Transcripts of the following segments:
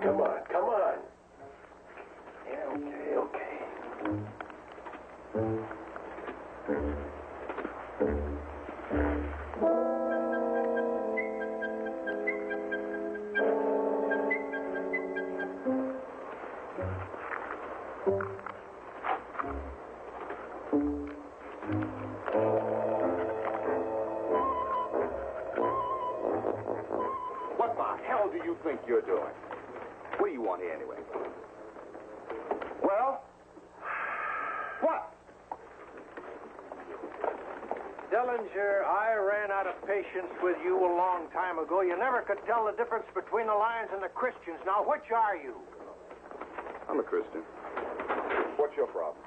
Come on, come on. Yeah, okay, okay. What the hell do you think you're doing? What do you want here anyway? Well? What? Dillinger, I ran out of patience with you a long time ago. You never could tell the difference between the Lions and the Christians. Now, which are you? I'm a Christian. What's your problem?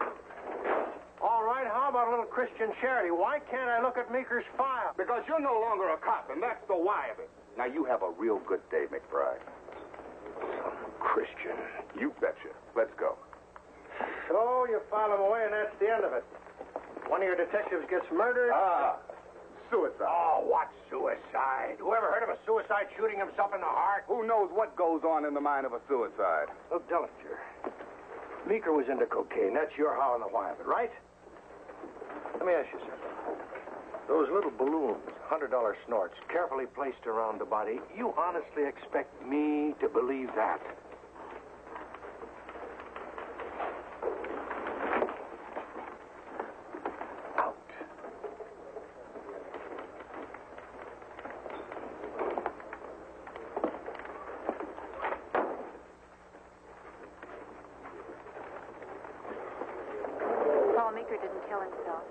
All right, how about a little Christian charity? Why can't I look at Meeker's file? Because you're no longer a cop, and that's the why of it. Now, you have a real good day, McBride. Christian. You betcha. Let's go. So you file him away, and that's the end of it. One of your detectives gets murdered. Suicide. Oh, what suicide? Who ever heard of a suicide shooting himself in the heart? Who knows what goes on in the mind of a suicide? Look, Dillinger, Meeker was into cocaine. That's your how and the why of it, right? Let me ask you something. Those little balloons, $100 snorts, carefully placed around the body, you honestly expect me to believe that? Out. Paul Meeker didn't kill himself.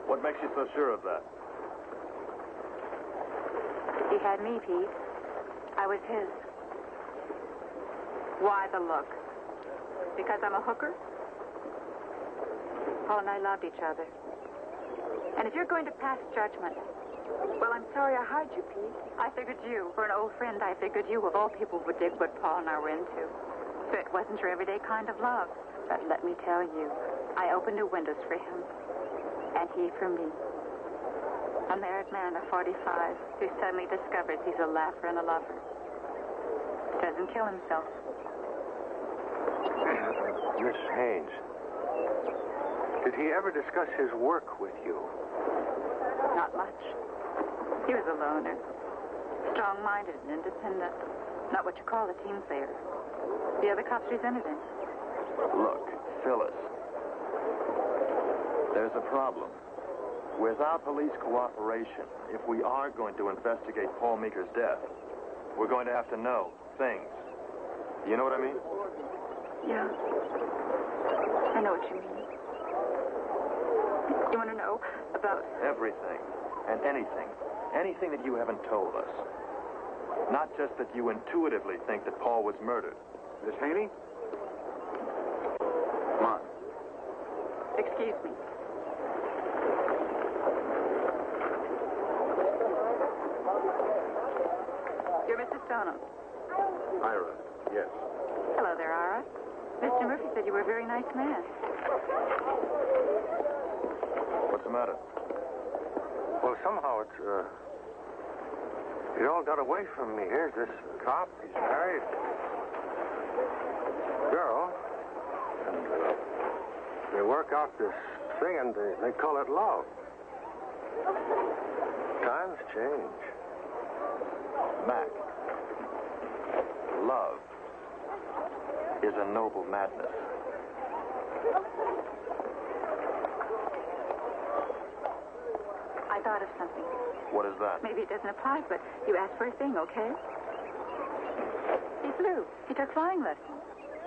What makes you so sure of that? He had me, Pete. I was his. Why the look? Because I'm a hooker? Paul and I loved each other. And if you're going to pass judgment, well, I'm sorry I hired you, Pete. I figured you, for an old friend, I figured you, of all people, would dig what Paul and I were into. So it wasn't your everyday kind of love. But let me tell you, I opened the windows for him. And he for me. A married man of 45 who suddenly discovers he's a laugher and a lover. Doesn't kill himself. Miss Haynes, did he ever discuss his work with you? Not much. He was a loner. Strong-minded and independent. Not what you call a team player. The other cops resented him. Look, Phyllis. There's a problem. Without police cooperation, if we are going to investigate Paul Meeker's death, we're going to have to know things. You know what I mean? Yeah. I know what you mean. You want to know about... Everything and anything. Anything that you haven't told us. Not just that you intuitively think that Paul was murdered. Miss Haney? Come on. Excuse me. You're Mr. Stono. Ira, yes. Hello there, Ira. Mr. Murphy said you were a very nice man. What's the matter? Well, somehow it all got away from me. Here's this cop. He's married. Girl. And they work out this thing, and they call it love. Times change. Mac. Love is a noble madness. I thought of something. What is that? Maybe it doesn't apply, but you asked for a thing, okay? He flew. He took flying lessons.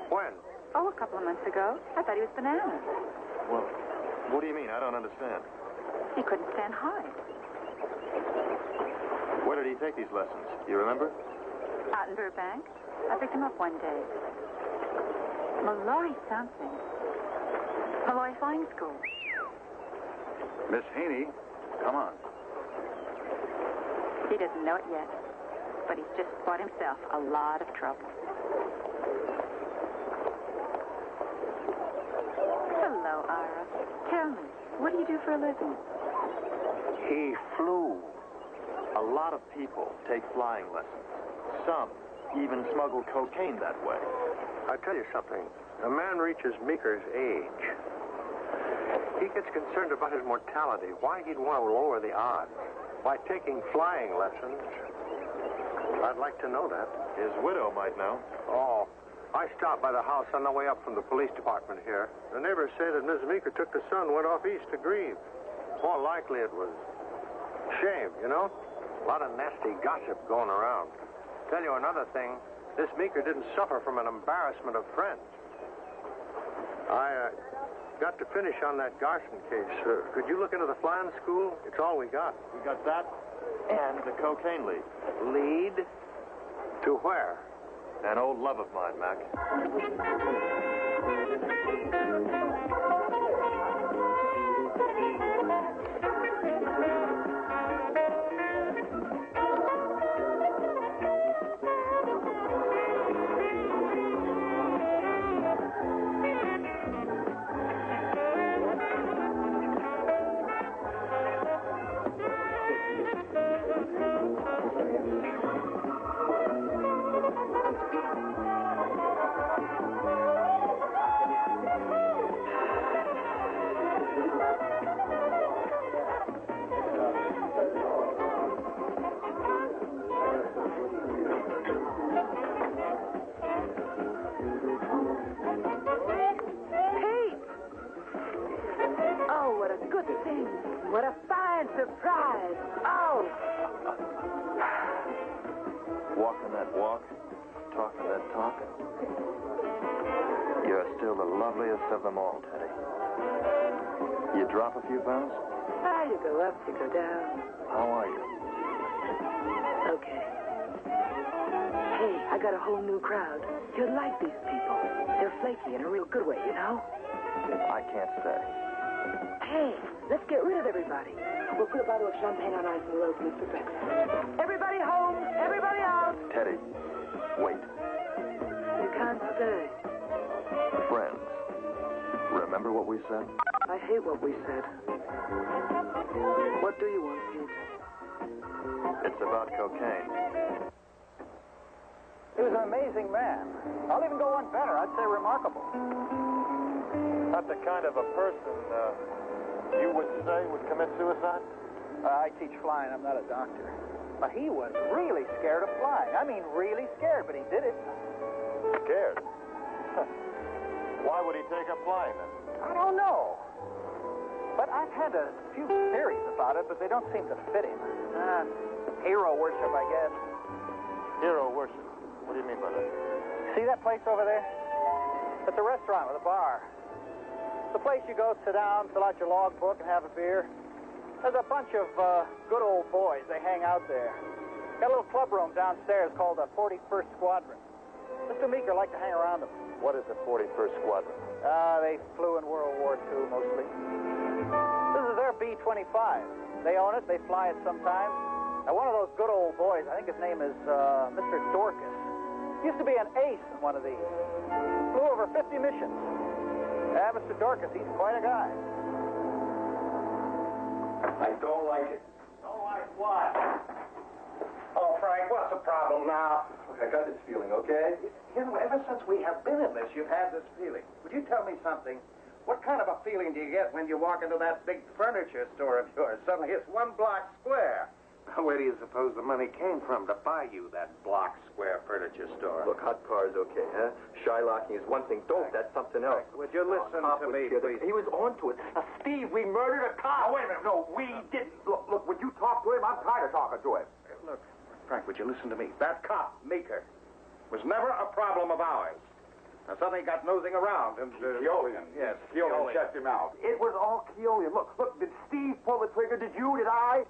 When? Oh, a couple of months ago. I thought he was bananas. Well, what do you mean? I don't understand. He couldn't stand high. Where did he take these lessons? You remember? Out in Burbank. I picked him up one day. Malloy something. Malloy Flying School. Miss Haney, come on. He doesn't know it yet, but he's just bought himself a lot of trouble. Hello, Ira. Tell me, what do you do for a living? He flew. A lot of people take flying lessons. Some even smuggle cocaine that way. I'll tell you something. A man reaches Meeker's age. He gets concerned about his mortality. Why he'd want to lower the odds? By taking flying lessons? I'd like to know that. His widow might know. Oh, I stopped by the house on the way up from the police department here. The neighbors say that Miss Meeker took the son and went off east to grieve. More likely it was shame, you know? A lot of nasty gossip going around. Tell you another thing, this Meeker didn't suffer from an embarrassment of friends. I got to finish on that Garson case. Could you look into the flying school? It's all we got. We got that and the cocaine lead. Lead? To where? An old love of mine, Mac. What a fine surprise. Oh! Walking that walk, talking that talk. You're still the loveliest of them all, Teddy. You drop a few pounds? Ah, you go up, you go down. How are you? Okay. Hey, I got a whole new crowd. You'll like these people. They're flaky in a real good way, you know? I can't say. Hey, let's get rid of everybody. We'll put a bottle of champagne on ice and we'll open it for breakfast. Everybody home, everybody out. Teddy, wait. You can't stay. Friends, remember what we said? I hate what we said. What do you want, Pete? It's about cocaine. He was an amazing man. I'll even go one better. I'd say remarkable. Not the kind of a person you would say would commit suicide? I teach flying. I'm not a doctor. But he was really scared of flying. I mean, really scared, but he did it. Scared? Why would he take up flying then? I don't know. But I've had a few theories about it, but they don't seem to fit him. Hero worship, I guess. Hero worship? What do you mean by that? See that place over there? It's a restaurant with a bar. It's a place you go sit down, fill out your logbook, and have a beer. There's a bunch of good old boys. They hang out there. Got a little club room downstairs called the 41st Squadron. Mr. Meeker liked to hang around them. What is the 41st Squadron? They flew in World War II, mostly. This is their B-25. They own it. They fly it sometimes. Now, one of those good old boys, I think his name is Mr. Dorcas, used to be an ace in one of these. Flew over 50 missions. Yeah, Mr. Dorcas, he's quite a guy. I don't like it. Don't like what? Oh, Frank, what's the problem now? Look, I got this feeling, okay? You know, ever since we have been in this, you've had this feeling. Would you tell me something? What kind of a feeling do you get when you walk into that big furniture store of yours? Suddenly it's one block square. Where do you suppose the money came from to buy you that block square furniture store? Look, hot car is okay, huh? Shylocking is one thing. Dope, that's something else. Would you listen Cop to was me, scared. please? He was onto it. Steve, we murdered a cop. Oh, wait a minute. No, we didn't. Look, when you talk to him, I'm tired of talking to him. Look, Frank, would you listen to me? That cop, Meeker, was never a problem of ours. Now, suddenly got nosing around and... Keolian. Yes, Keolian shut him out. It was all Keolian. Look, did Steve pull the trigger? Did you? Did I?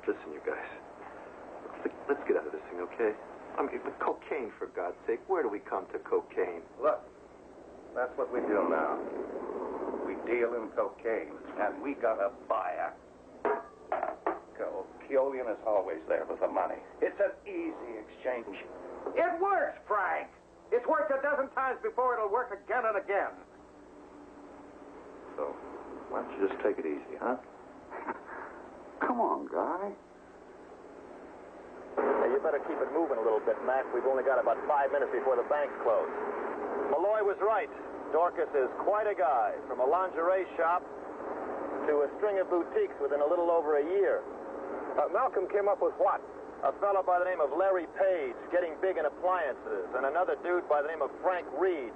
Listen, you guys. Let's get out of this thing, okay? I mean, the cocaine, for God's sake. Where do we come to cocaine? Look, that's what we do now. We deal in cocaine, and we got a buyer. Keolian is always there with the money. It's an easy exchange. It works, Frank. It's worked a dozen times before. It'll work again and again. So, why don't you just take it easy, huh? Come on, guy. Hey, you better better keep it moving a little bit, Mac. We've only got about 5 minutes before the banks close. Malloy was right. Dorcas is quite a guy. From a lingerie shop to a string of boutiques within a little over a year. Malcolm came up with what? A fellow by the name of Larry Page, getting big in appliances, and another dude by the name of Frank Reed,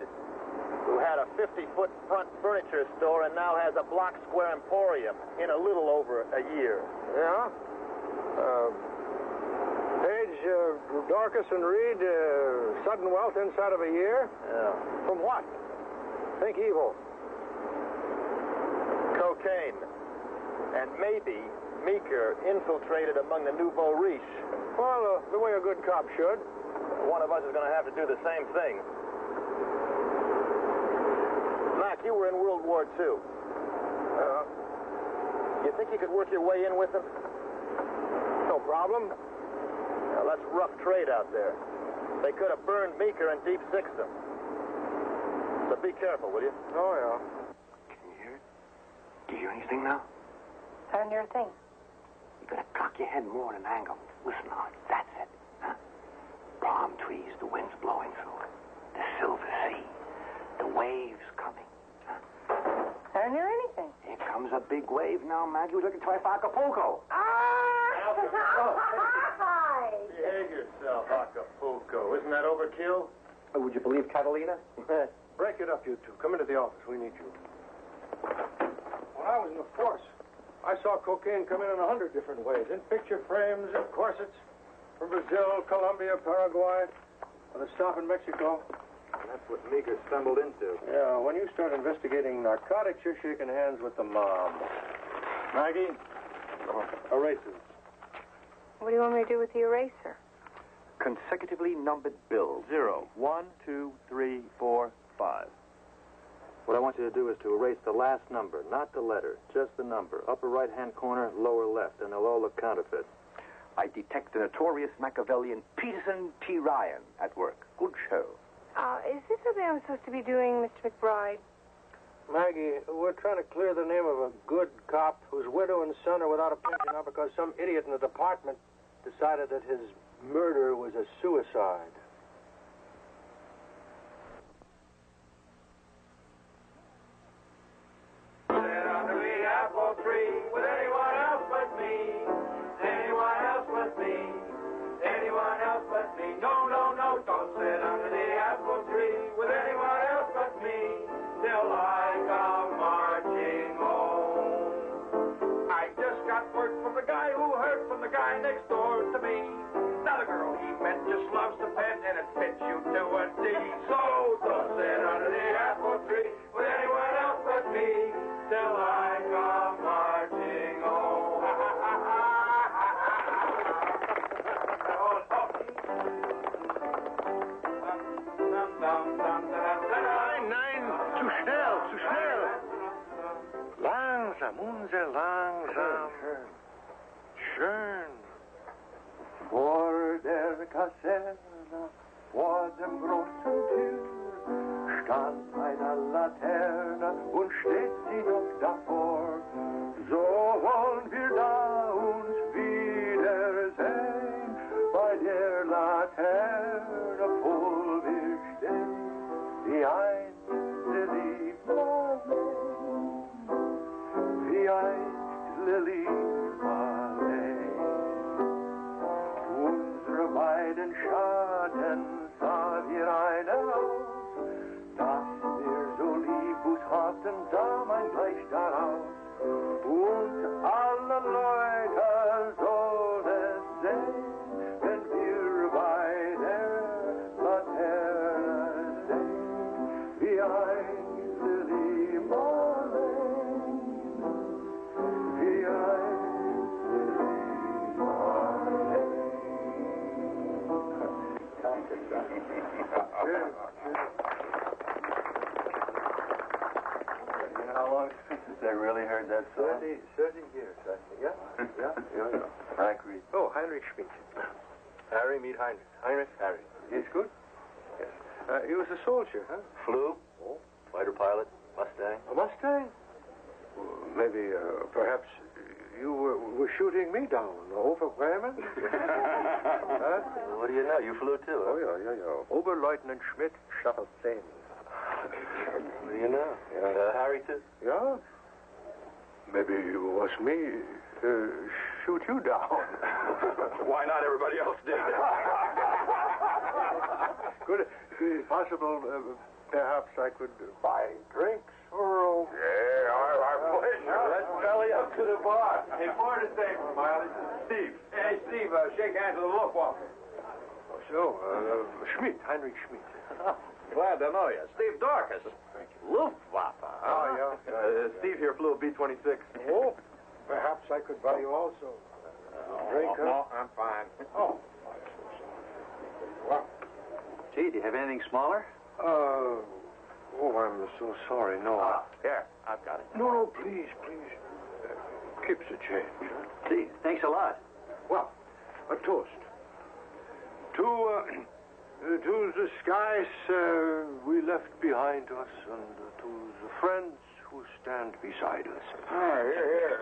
who had a 50-foot front furniture store and now has a block square emporium in a little over a year. Yeah? Page, Dorcas, and Reed, sudden wealth inside of a year? Yeah. From what? Think evil. Cocaine. And maybe Meeker infiltrated among the nouveau riche. Well, the way a good cop should. One of us is going to have to do the same thing. Mac, you were in World War II. You think you could work your way in with them? No problem. Well, that's rough trade out there. They could have burned Meeker and deep sixed him. So be careful, will you? Oh, yeah. Can you hear it? Do you hear anything now? I don't hear a thing. You gotta cock your head more at an angle. Listen hard. That's it. Huh? Palm trees, the wind's blowing through it. The silver sea. The waves coming. Huh? I don't hear anything. Here comes a big wave now, Maggie. We're looking twice for Acapulco. Hi. Behave yourself, Acapulco. Isn't that overkill? Would you believe Catalina? Break it up, you two. Come into the office. We need you. When I was in the force, I saw cocaine come in 100 different ways. In picture frames, in corsets. From Brazil, Colombia, Paraguay. With a stop in Mexico. That's what Meeker stumbled into. Yeah, when you start investigating narcotics, you're shaking hands with the mob. Maggie, Erasers. What do you want me to do with the eraser? Consecutively numbered bills. 0, 1, 2, 3, 4, 5. What I want you to do is to erase the last number, not the letter, just the number. Upper right-hand corner, lower left, and they'll all look counterfeit. I detect the notorious Machiavellian Peterson T. Ryan at work. Good show. Is this something I'm supposed to be doing, Mr. McBride? Maggie, we're trying to clear the name of a good cop whose widow and son are without a pension now because some idiot in the department decided that his murder was a suicide. Sit under the apple tree with anyone else but me. Anyone else but me. Anyone else but me. No, no, no, don't sit under the apple tree with anyone else but me. Till I come marching home. I just got word from the guy who heard from the guy next door to me. Now the girl he met just loves to pet and it fits you to a T. So don't sit under the apple tree with anyone else but me. Till I come marching home. Nein, zu schnell, zu schnell. Langsam, unser langsam. Schön. Vor der Kaserne, vor dem großen Tür, stand eine Laterne und steht sie noch davor. So wollen wir da uns wiedersehen, bei der Laterne voll wir stehen, wie einst Liebmarleen, wie einst Liebmarleen. Unsere beiden Schatten sah wir eine aus, dass wir so lieb uns hatten, sah man gleich daraus. Und alle Leute sollen sehen, wenn wir bei der Laterne stehen, wie einst Liebmarleen, wie einst Liebmarleen. How long since I really heard that song? 30 years, I think. Yeah. Frank Reed. Oh, Heinrich Schmidt. Harry, meet Heinrich. Heinrich, Harry. He's good. Yes. He was a soldier, huh? Flew. Oh. Fighter pilot. Mustang. A Mustang? Maybe, perhaps, you were shooting me down over Bremen? Huh? What do you know? You flew too, huh? Oh, yeah. Oberleutnant Schmidt shuttle plane. What do you know? Harry too? Yeah? Maybe it was me shoot you down. Why not? Everybody else did. Could it be possible, perhaps I could buy drinks for... Yeah, our pleasure. Let's belly up to the bar. Hey, more to say, Smile. This is Steve. Hey, Steve, shake hands with the Luftwaffe. So, Schmidt, Heinrich Schmidt. Glad to know you. Steve Dorcas. Luftwaffe. Oh, yeah. Steve here flew a B-26. Oh, perhaps I could buy you also a drink. No, I'm fine. Oh. Well, Gee, do you have anything smaller? Oh, I'm so sorry. No. Here, I've got it. No, please. Keep the change. Gee, thanks a lot. Well, a toast. To the skies we left behind us, and to the friends who stand beside us. here.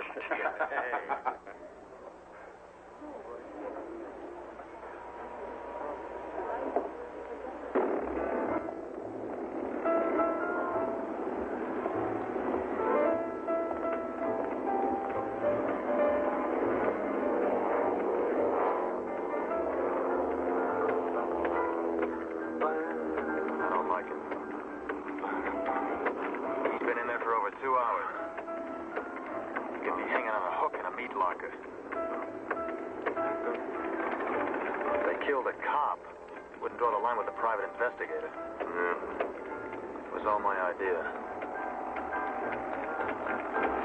Investigator. It was all my idea.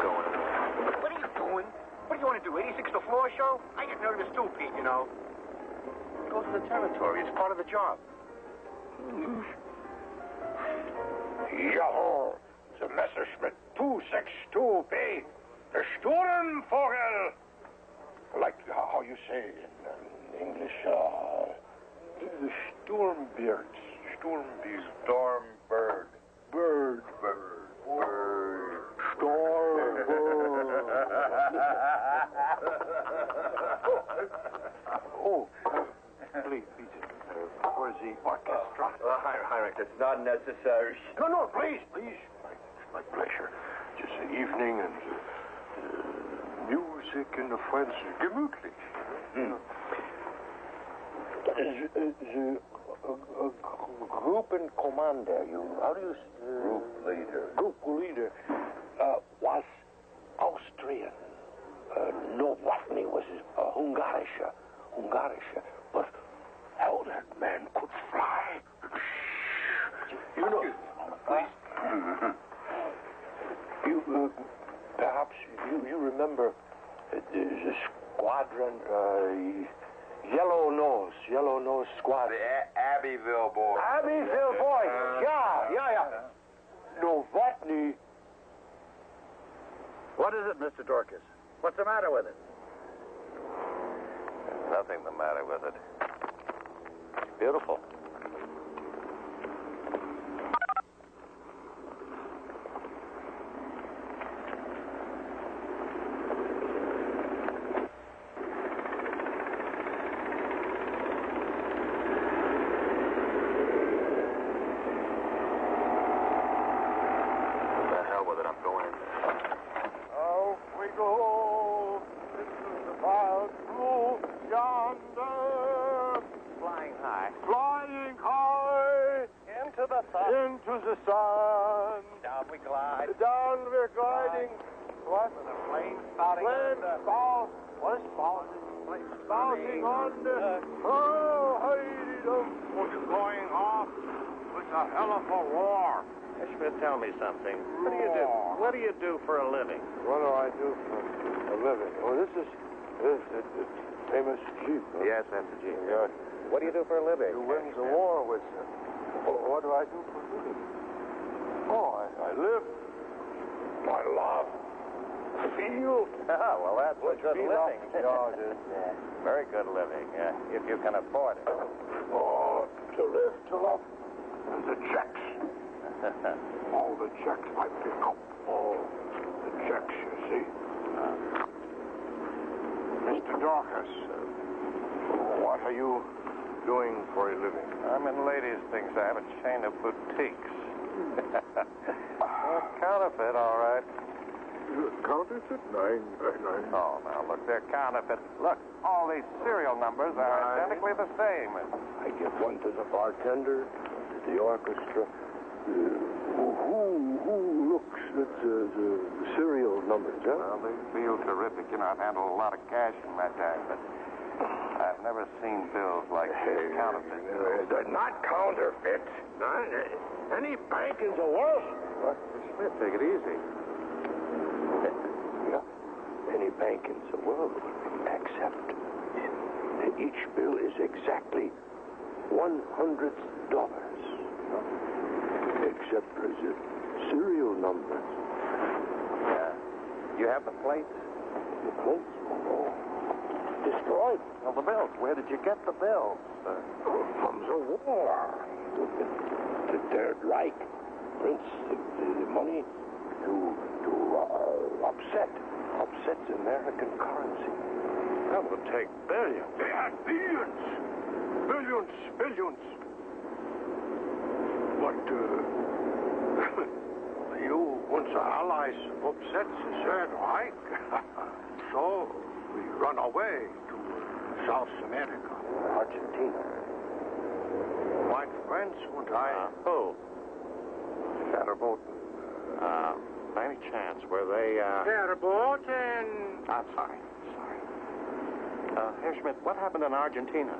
Going in there. What are you doing? What do you want to do, 86 the floor show? I get nervous too, Pete, you know. It goes to the territory. It's part of the job. Jawohl. The Messerschmitt 262B. The Sturmvogel. Like how you say in English, the Sturmbird. Stormbird. Bird. Stormbird. Oh, please, where's the orchestra? Heinrich, it's not necessary. No, please. My pleasure. Just the evening and music and the friends. Gemütlich. The Gruppencommander, how do you... Group leader was Austrian. Novotny was Hungarische. But how that man could fly. You know... You, perhaps you remember the squadron, Yellow Nose Squad. The Abbeville boys. Abbeville boys. Yeah. Novotny. What is it, Mr. Dorcas? What's the matter with it? There's nothing the matter with it. It's beautiful. Into the sun. Down we glide. Down we're gliding. What? The plane spouting What is spouting on the... What's going off with a hell of a roar. Schmidt, tell me something. What do you do? What do you do for a living? What do I do for a living? Oh, this is famous Jeep. Huh? Yes, that's a Jeep. Yeah. What do you do for a living? You win the war with them. What do I do for a living? Oh, I live. I love. Feel. Well, that's a good living. Yeah, it is. Very good living, if you can afford it. Oh, to live, to love. And the checks. All the checks I pick up. All the checks, you see. Mr. Dorcas, what are you doing for a living? I'm in ladies' things. I have a chain of boutiques. Counterfeit, all right. Counterfeit? Nine. Oh, now, look, they're counterfeit. Look, all these serial numbers are identically the same. I give one to the bartender, to the orchestra. Who looks at the serial numbers, huh? Well, they feel terrific. You know, I've handled a lot of cash in my time, but I've never seen bills like these counterfeit bills. They're not counterfeit. Any bank in the world. What? Smith, take it easy. Yeah, any bank in the world, except each bill is exactly $100. Except there's a serial number. Yeah. You have the plates? The plates? Oh. Destroyed. Well, the bills. Where did you get the bills? From the war. The Third Reich prints the money to upset the American currency. That would take billions. They had billions. Billions. But, you want the Allies upset the Third Reich? So, we run away to South America, Argentina. My friends and I... Who? Verboten. By any chance, were they, Verboten! I'm sorry. Herr Schmidt, what happened in Argentina?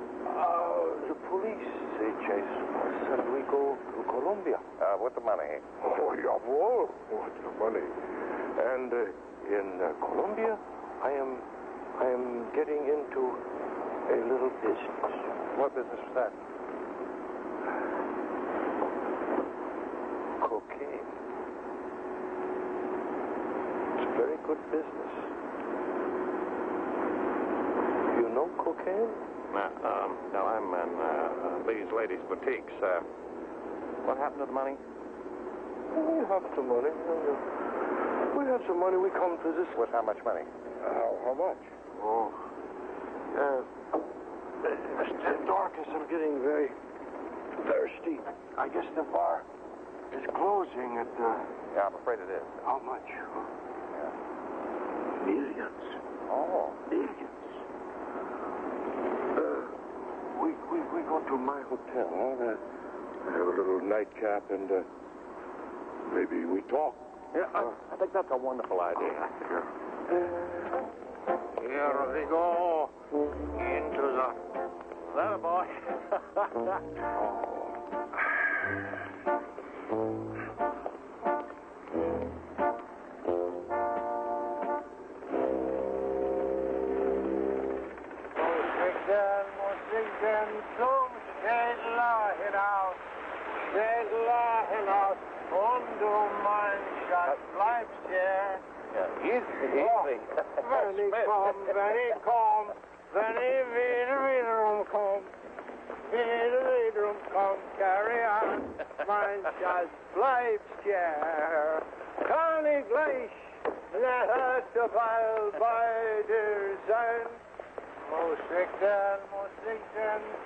The police, they chased us and we go to Colombia. With the money. Oh, jawohl, with the money. And in Colombia, I am getting into a little business. What business was that? Cocaine. It's a very good business. You know cocaine? No, I'm in these ladies' boutiques. What happened to the money? We have some money. We have some money. We come to this. With how much money? How much? Oh. Mr. Dorcas, I'm getting very thirsty. I guess the bar is closing at... Yeah, I'm afraid it is. How much? Millions. Oh. Millions. We go to my hotel, huh? I have a little nightcap and maybe we talk. Yeah, I think that's a wonderful idea. Here we go into the... That a boy. Wenn ich komm, carry on, mein Schatz bleibt hier. Kann ich gleich nachher bald bei dir sein? Muss ich denn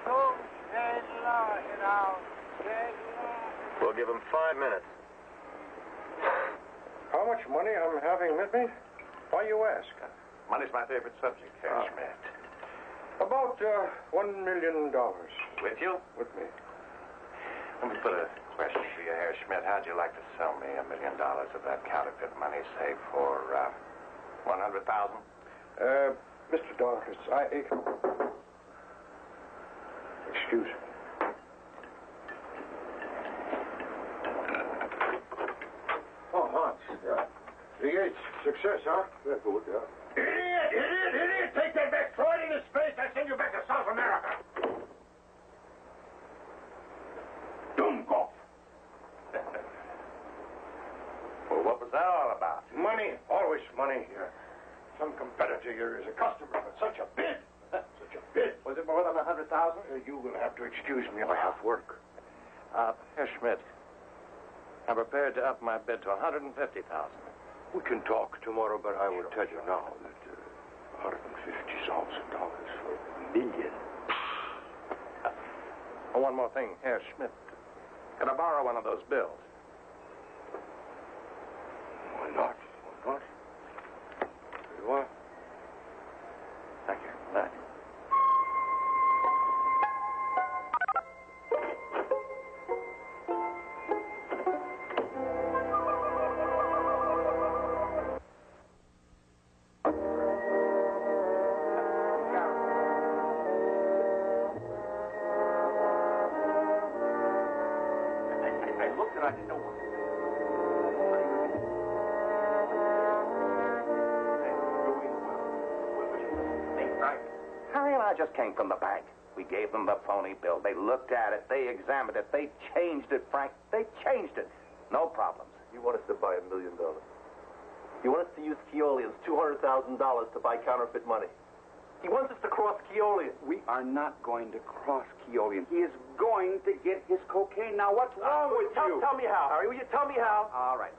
zum Städtler hinaus, We'll give him 5 minutes. How much money I'm having with me? Why you ask? Money's my favorite subject, Herr Schmidt. About $1 million. With you? With me. Let me put a question to you, Herr Schmidt. How'd you like to sell me $1 million of that counterfeit money, say, for 100,000? Mr. Dorcas, excuse me. Oh, Hans. Yeah. VH, success, huh? Very good, yeah. Idiot! Take that back. Throw it in his face. I send you back to South America. Dummkopf. Well, what was that all about? Money. Always money. Some competitor here is a customer, but such a bid. Such a bid. Was it more than 100,000? You will have to excuse me. I have work. Herr Schmidt, I'm prepared to up my bid to 150,000. We can talk tomorrow, but I will tell you now that $150,000 for $1 million. Oh, one more thing. Here, Schmidt. Can I borrow one of those bills? Why not? Why not? Here you are. Thank you. Thank you. I looked and I didn't know what. Harry and I just came from the bank. We gave them the phony bill. They looked at it. They examined it. They changed it, Frank. They changed it. No problems. You want us to buy $1 million. You want us to use Keolian's $200,000 to buy counterfeit money. He wants us to cross Keolian. We are not going to cross Keolian. He is going to get his cocaine. Now, what's wrong with you? Tell me how, Harry. Will you tell me how? All right.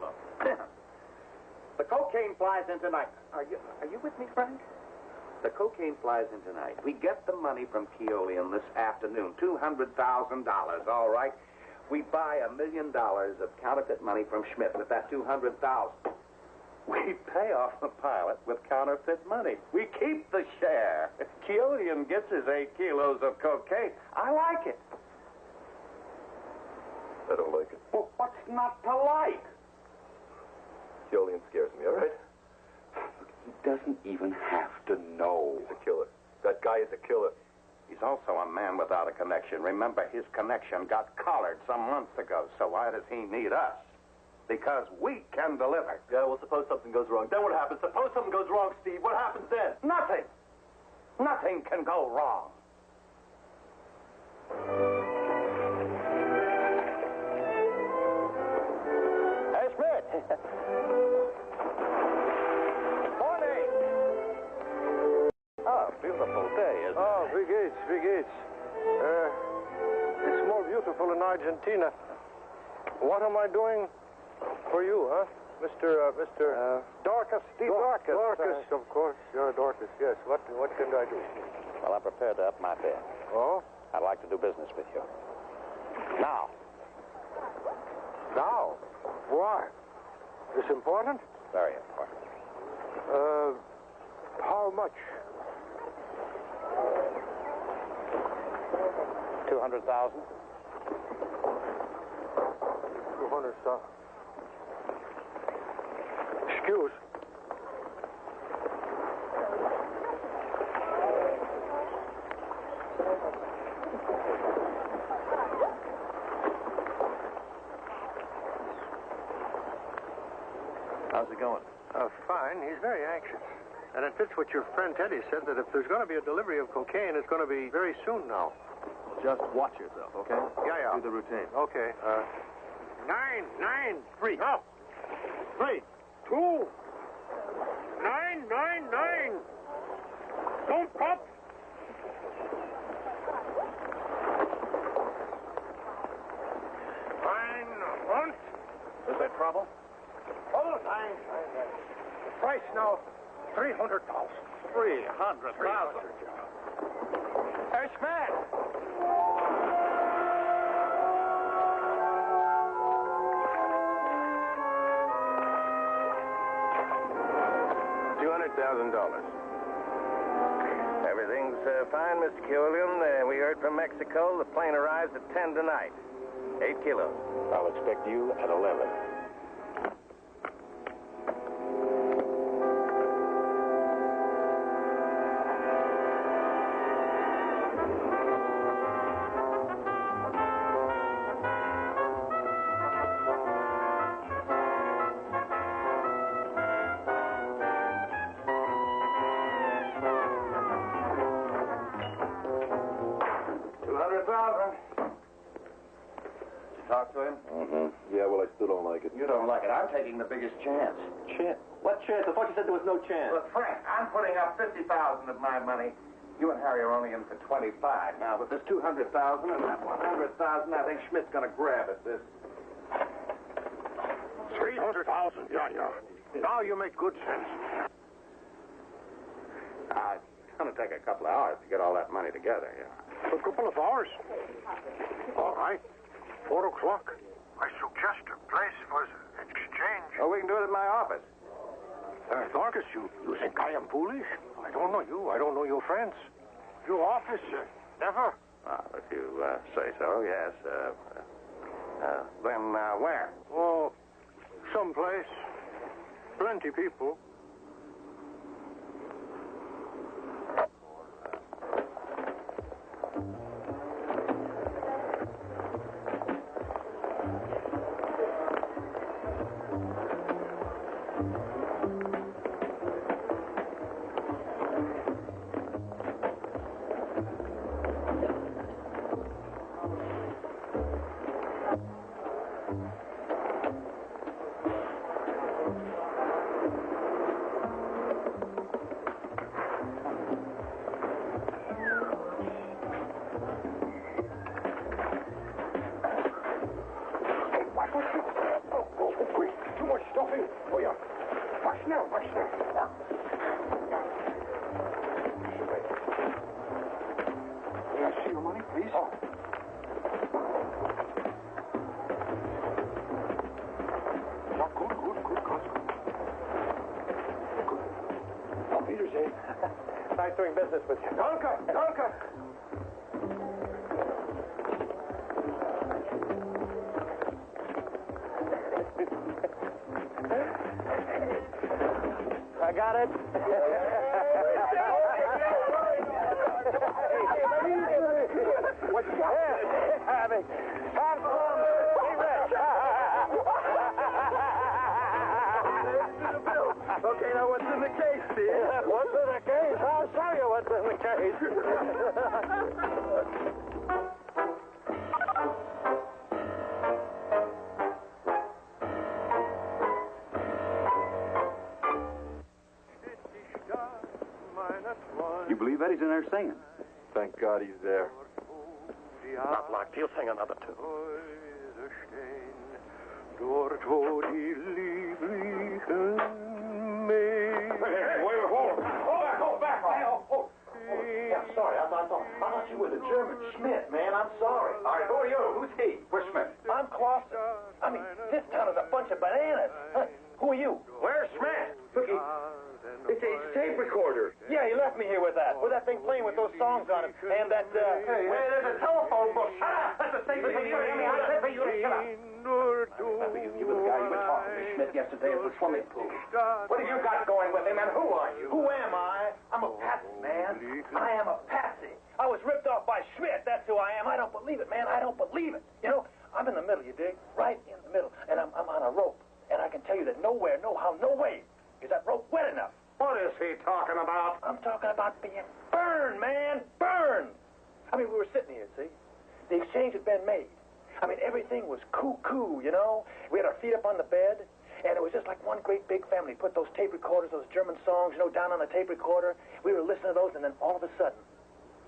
Look. The cocaine flies in tonight. Are you with me, Frank? The cocaine flies in tonight. We get the money from Keolian this afternoon, $200,000, all right? We buy $1 million of counterfeit money from Schmidt with that $200,000. We pay off the pilot with counterfeit money. We keep the share. Keolian gets his 8 kilos of cocaine. I like it. I don't like it. Well, what's not to like? Keolian scares me, all right? He doesn't even have to know. He's a killer. That guy is a killer. He's also a man without a connection. Remember, his connection got collared some months ago. So why does he need us? Because we can deliver. Yeah, well, suppose something goes wrong. Then what happens? Suppose something goes wrong, Steve. What happens then? Nothing. Nothing can go wrong. Hey, Schmidt. Morning. Oh, beautiful day, isn't it? Oh, wie geht's? Wie geht's? It's more beautiful in Argentina. What am I doing for you, huh? Mr. Dorcas, Steve Dorcas. Dorcas, of course. You're Dorcas, yes. What can I do? Well, I'm prepared to up my fare. Oh? I'd like to do business with you. Now. Now? Why? This important? Very important. How much? 200,000? 200,000. Excuse. How's it going? Fine. He's very anxious. And it fits what your friend Teddy said, that if there's going to be a delivery of cocaine, it's going to be very soon now. Just watch yourself, okay? Yeah. Do the routine. Okay. 9, 3. No. 3, 2. 9. Don't pop. Fine. Once. Is there trouble? Oh, 9. The price now, 300,000. 300,000. Hey, Schmidt. $200,000. Everything's fine, Mr. Keolian. We heard from Mexico. The plane arrives at 10 tonight. 8 kilos. I'll expect you at 11. Talk to him? Mm-hmm. Yeah, well, I still don't like it. You don't like it. I'm taking the biggest chance. Chance? What chance? I thought you said there was no chance. Look, Frank, I'm putting up 50,000 of my money. You and Harry are only in for 25. Now, with this 200,000 and that 100,000, I think Schmidt's going to grab at this. 300,000, yeah. Now you make good sense. It's going to take a couple of hours to get all that money together, yeah. A couple of hours? All right. 4 o'clock. I suggest a place for the exchange. Oh, we can do it at my office. Dorcas, you think I am foolish? I don't know you. I don't know your friends. Your office, never. Well, if you say so, yes. Then where? Oh, someplace. Plenty people. Nice doing business with you. Danke. I got it. What's that? Have some. Be rich. Okay, now what's in the case, Steve? What's in the case? I'll show you what's in the case. You believe that? He's in there singing. Thank God he's there. Not locked. He'll sing another tune. Dort, wo die lieblichen Hold back. Yeah, I'm sorry. I thought you were the German Schmidt, man. I'm sorry. All right, who are you? Who's he? Where's Smith? I'm Clausen. I mean, this town is a bunch of bananas. Huh? Who are you? Where's Smith? Look, it's a tape recorder. Yeah, he left me here with that thing playing with those songs on it. And that, Hey, there's a telephone book. Shut up! That's a tape recorder. I said for you to shut up. You were the guy you were talking to, Schmidt, yesterday at the swimming pool. What have you got going with him, and who are you? who am I? I'm a patsy, man. I am a patsy. I was ripped off by Schmidt. That's who I am. I don't believe it, man. I don't believe it. You know, I'm in the middle, you dig? Right in the middle. And I'm on a rope. And I can tell you that nowhere, no how, no way is that rope wet enough. What is he talking about? I'm talking about being burned, man. Burned. I mean, we were sitting here, see? The exchange had been made. I mean, everything was cuckoo, you know? We had our feet up on the bed, and it was just like one great big family. Put those tape recorders, those German songs, you know, down on the tape recorder. We were listening to those, and then all of a sudden,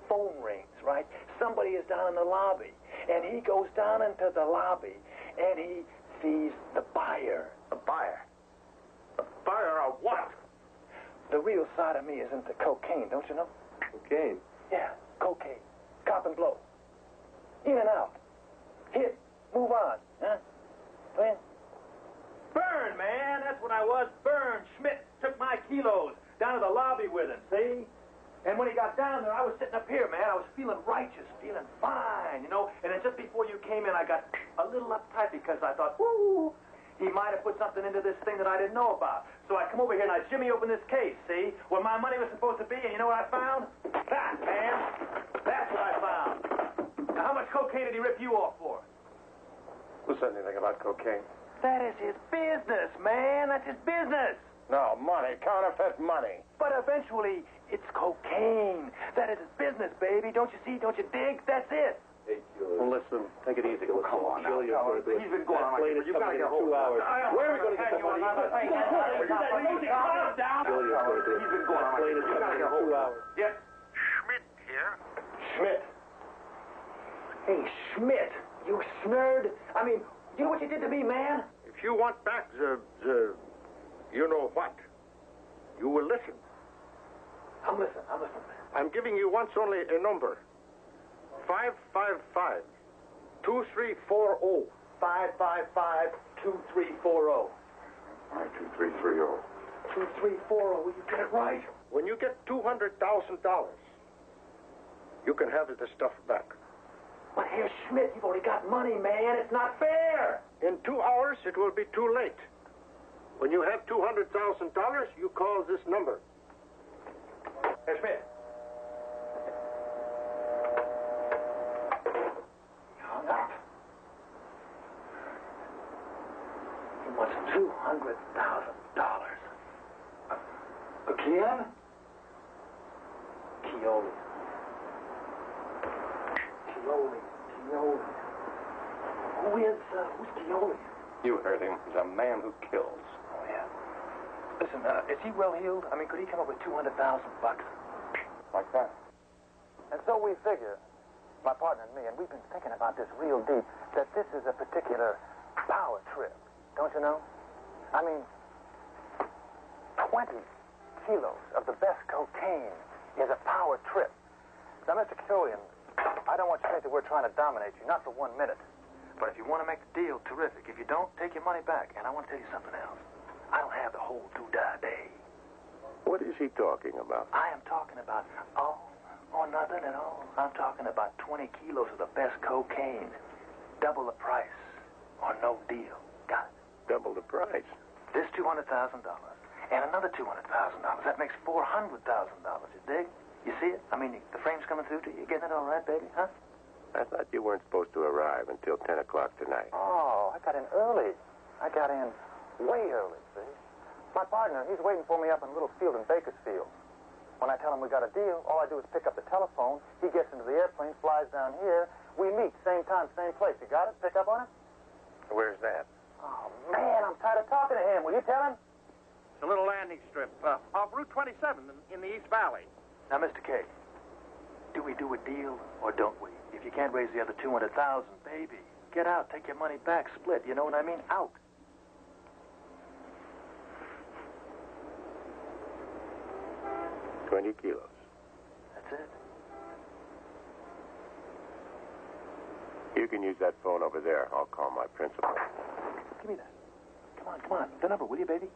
phone rings, right? Somebody is down in the lobby, and he goes down into the lobby, and he sees the buyer. The buyer? The buyer of what? The real side of me is into cocaine, don't you know? Cocaine? Yeah, cocaine. Cop and blow. In and out. Hit. Move on. Huh? Well, burn, man. That's what I was. Burn. Schmidt took my kilos down to the lobby with him, see? And when he got down there, I was sitting up here, man. I was feeling righteous, feeling fine, you know? And then just before you came in, I got a little uptight because I thought, woo, he might have put something into this thing that I didn't know about. So I come over here and I jimmy open this case, see? Where my money was supposed to be, and you know what I found? That, man. That's what I found. Now, how much cocaine did he rip you off for? Who said anything about cocaine? That is his business, man. That's his business. No, money. Counterfeit money. But eventually, it's cocaine. That is his business, baby. Don't you see? Don't you dig? That's it. Well, listen, take it easy. Oh, come on now. He's been going on like this. You've got to get a hold of him. Where are we going to get the money? He's been going on like this. You've got to get a hold of him. Yes. Schmidt here. Schmidt. Hey, Schmidt, you snurd. I mean, you know what you did to me, man? If you want back the you know what, you will listen. I'm listening. I'm giving you once only a number. 555 2340. 555-2340. All right, 2330. 2340, will you get it right? When you get $200,000, you can have the stuff back. But here, Schmidt, you've already got money, man. It's not fair. In 2 hours, it will be too late. When you have $200,000, you call this number. Hey, Schmidt. He hung up. He wants $200,000. Again? Keoli. Who's Keoli? You heard him. He's a man who kills. Oh, yeah. Listen, is he well heeled? I mean, could he come up with $200,000? Like that. And so we figure, my partner and me, and we've been thinking about this real deep, that this is a particular power trip. Don't you know? I mean, 20 kilos of the best cocaine is a power trip. Now, Mr. Killian, I don't want you to think that we're trying to dominate you, not for 1 minute. But if you want to make the deal, terrific. If you don't, take your money back. And I want to tell you something else. I don't have the whole doodah day. What is he talking about? I am talking about all or nothing at all. I'm talking about 20 kilos of the best cocaine. Double the price or no deal. Got it? Double the price. This $200,000 and another $200,000. That makes $400,000. You dig? You see it? I mean, the frame's coming through to you. You getting it all right, baby? Huh? I thought you weren't supposed to arrive until 10 o'clock tonight. Oh, I got in early. I got in way early, see? My partner, he's waiting for me up in Little Field in Bakersfield. When I tell him we got a deal, all I do is pick up the telephone. He gets into the airplane, flies down here. We meet, same time, same place. You got it? Pick up on it? Where's that? Oh, man, I'm tired of talking to him. Will you tell him? It's a little landing strip off Route 27 in the East Valley. Now, Mr. K, do we do a deal or don't we? If you can't raise the other $200,000, baby, get out, take your money back, split. You know what I mean? Out. $20 kilos. That's it. You can use that phone over there. I'll call my principal. Give me that. Come on. The number, will you, baby?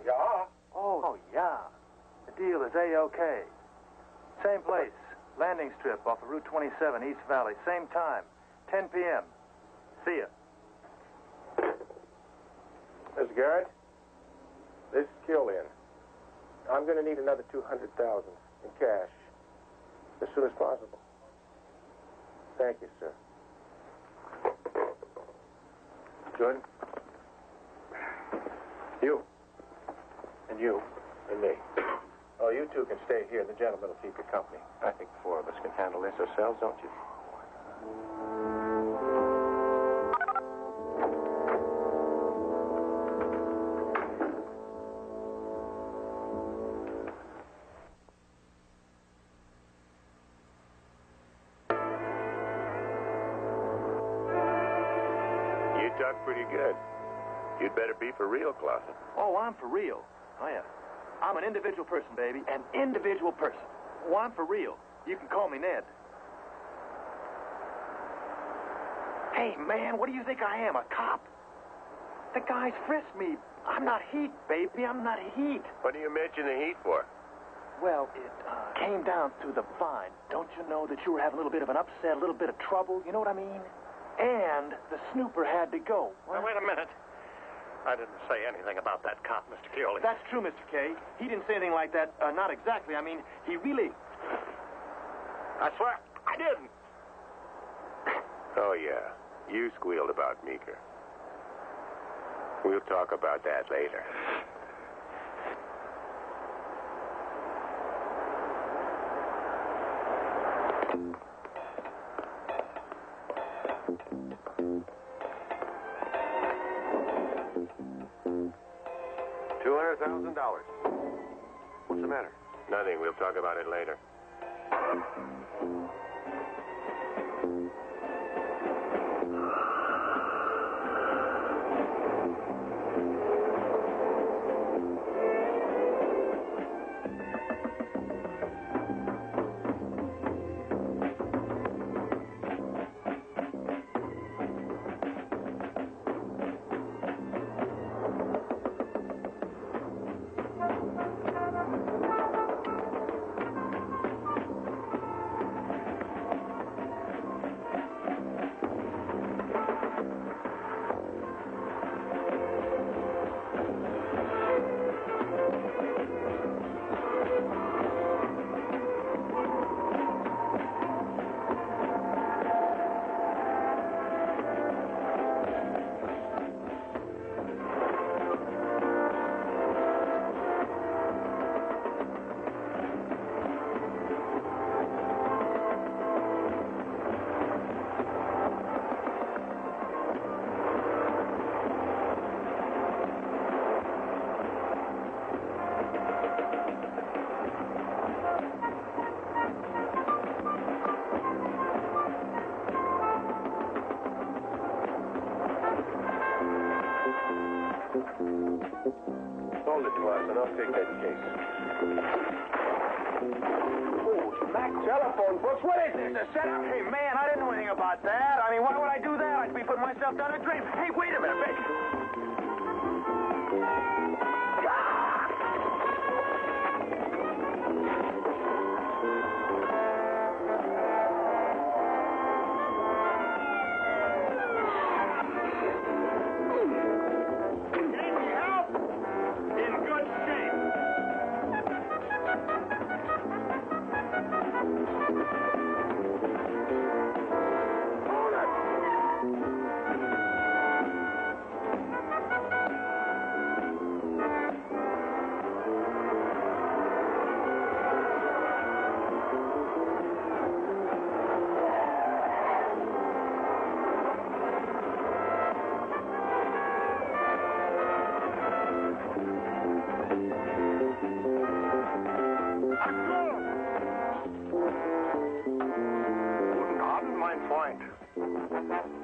Yeah? Oh, yeah. The deal is A-OK. Same place. Landing strip off of Route 27, East Valley. Same time. 10 p.m. See ya. Mr. Garrett, this is Killian. I'm going to need another $200,000 in cash as soon as possible. Thank you, sir. Good. You. And you. And me. Oh, you two can stay here. The gentleman will keep you company. I think the four of us can handle this ourselves, don't you? You talk pretty good. You'd better be for real, Clausen. Oh, I'm for real. Oh, yeah. I'm an individual person, baby. An individual person. Oh, I'm for real. You can call me Ned. Hey, man, what do you think I am, a cop? The guys frisked me. I'm not heat, baby. I'm not heat. What do you mention the heat for? Well, it came down to the fine. Don't you know that you were having a little bit of an upset, a little bit of trouble? You know what I mean? And the snooper had to go. Now, wait a minute. I didn't say anything about that cop, Mr. Keoli. That's true, Mr. K. He didn't say anything like that. Not exactly. I mean, he really... I swear, I didn't. Oh, yeah. You squealed about Meeker. We'll talk about that later. $200,000. What's the matter? Nothing. We'll talk about it later. loan it to us, and I'll take that case. Oh, smack telephone books. What is this? A setup? Hey, man, I didn't know anything about that. I mean, why would I do that? I'd be putting myself down the drain. Hey, wait a minute, Vic.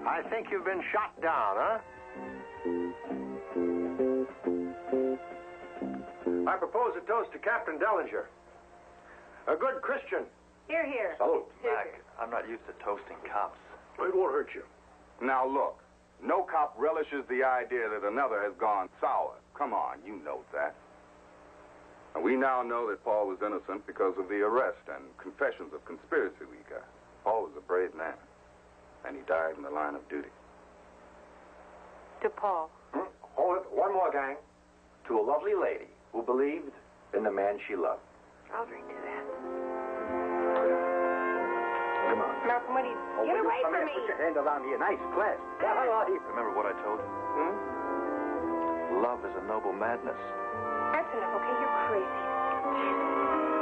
I think you've been shot down, huh? I propose a toast to Captain Dellinger. A good Christian. Here, here. Salute. Mac, I'm not used to toasting cops. It won't hurt you. Now look, no cop relishes the idea that another has gone sour. Come on, you know that. And we now know that Paul was innocent because of the arrest and confessions of conspiracy we got. Paul was a brave man, and he died in the line of duty. To Paul. Hold it. One more, gang. To a lovely lady who believed in the man she loved. I'll drink to that. Come on. Malcolm, what do you... Get away from me! Put your hand around here. Nice class. Remember what I told you? Love is a noble madness. That's enough, okay? You're crazy.